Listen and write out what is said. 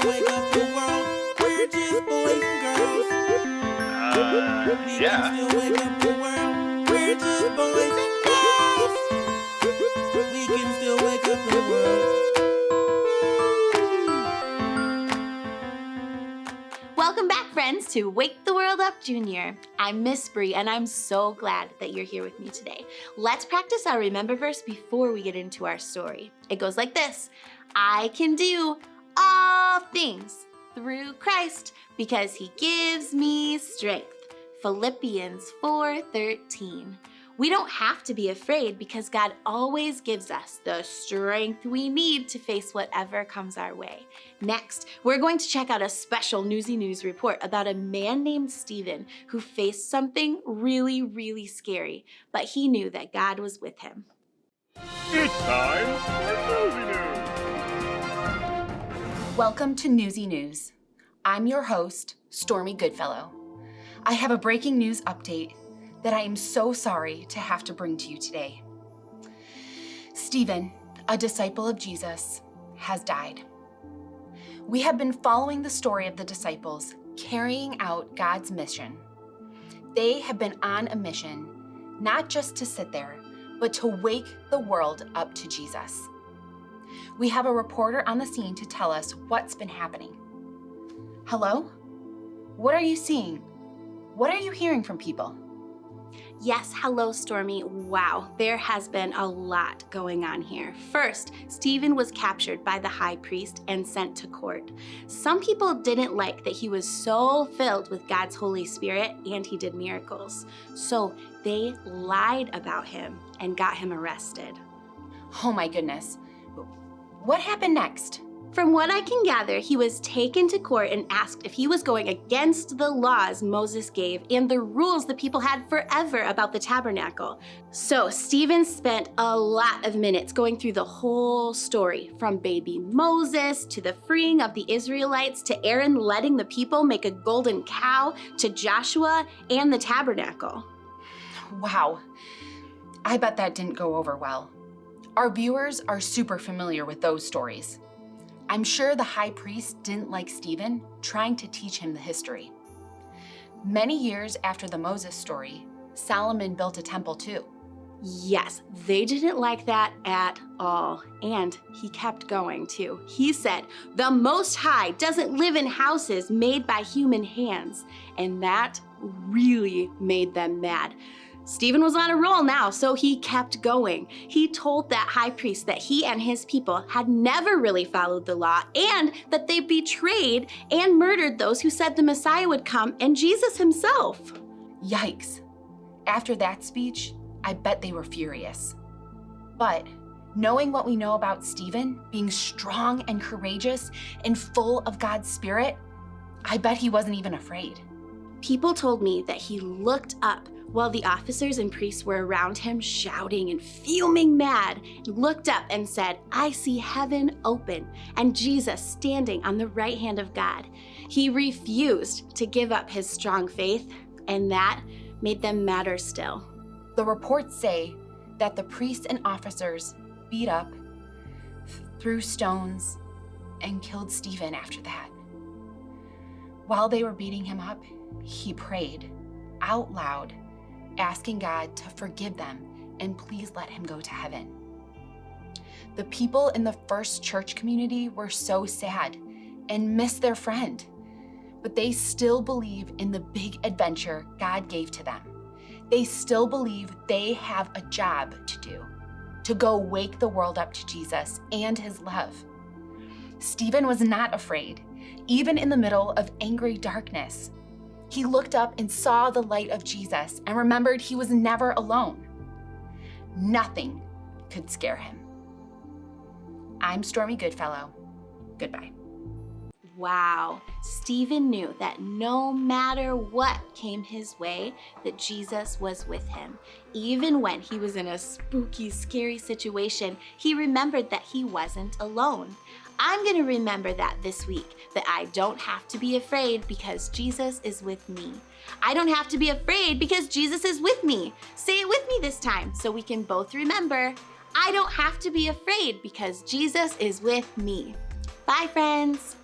wake up the world. We're just boys and girls. We can still wake up the world. We're just boys and girls. We can still wake up the world. Welcome back, friends, to Wake the World Up Junior. I'm Miss Bree, and I'm so glad that you're here with me today. Let's practice our Remember verse before we get into our story. It goes like this: I can do all things through Christ because he gives me strength. Philippians 4:13. We don't have to be afraid because God always gives us the strength we need to face whatever comes our way. Next, we're going to check out a special Newsy News report about a man named Stephen who faced something really scary, but he knew that God was with him. It's time for Newsy News. Welcome to Newsy News. I'm your host, Stormy Goodfellow. I have a breaking news update that I am so sorry to have to bring to you today. Stephen, a disciple of Jesus, has died. We have been following the story of the disciples carrying out God's mission. They have been on a mission, not just to sit there, but to wake the world up to Jesus. We have a reporter on the scene to tell us what's been happening. Hello? What are you seeing? What are you hearing from people? Yes, hello, Stormy. Wow, there has been a lot going on here. First, Stephen was captured by the high priest and sent to court. Some people didn't like that he was so filled with God's Holy Spirit and he did miracles. So they lied about him and got him arrested. Oh my goodness. What happened next? From what I can gather, he was taken to court and asked if he was going against the laws Moses gave and the rules the people had forever about the tabernacle. So Stephen spent a lot of minutes going through the whole story, from baby Moses to the freeing of the Israelites to Aaron letting the people make a golden cow to Joshua and the tabernacle. Wow, I bet that didn't go over well. Our viewers are super familiar with those stories. I'm sure the high priest didn't like Stephen trying to teach him the history. Many years after the Moses story, Solomon built a temple too. Yes, they didn't like that at all. And he kept going too. He said, "The Most High doesn't live in houses made by human hands." And that really made them mad. Stephen was on a roll now, so he kept going. He told that high priest that he and his people had never really followed the law and that they betrayed and murdered those who said the Messiah would come and Jesus himself. Yikes. After that speech, I bet they were furious. But knowing what we know about Stephen, being strong and courageous and full of God's Spirit, I bet he wasn't even afraid. People told me that he looked up while the officers and priests were around him shouting and fuming mad. He looked up and said, "I see heaven open and Jesus standing on the right hand of God." He refused to give up his strong faith, and that made them madder still. The reports say that the priests and officers beat up, threw stones, and killed Stephen after that. While they were beating him up, he prayed out loud, asking God to forgive them and please let him go to heaven. The people in the first church community were so sad and missed their friend, but they still believe in the big adventure God gave to them. They still believe they have a job to do, to go wake the world up to Jesus and his love. Stephen was not afraid, even in the middle of angry darkness. He looked up and saw the light of Jesus and remembered he was never alone. Nothing could scare him. I'm Stormy Goodfellow. Goodbye. Wow, Stephen knew that no matter what came his way, that Jesus was with him. Even when he was in a spooky, scary situation, he remembered that he wasn't alone. I'm gonna remember that this week, that I don't have to be afraid because Jesus is with me. I don't have to be afraid because Jesus is with me. Say it with me this time so we can both remember, I don't have to be afraid because Jesus is with me. Bye, friends.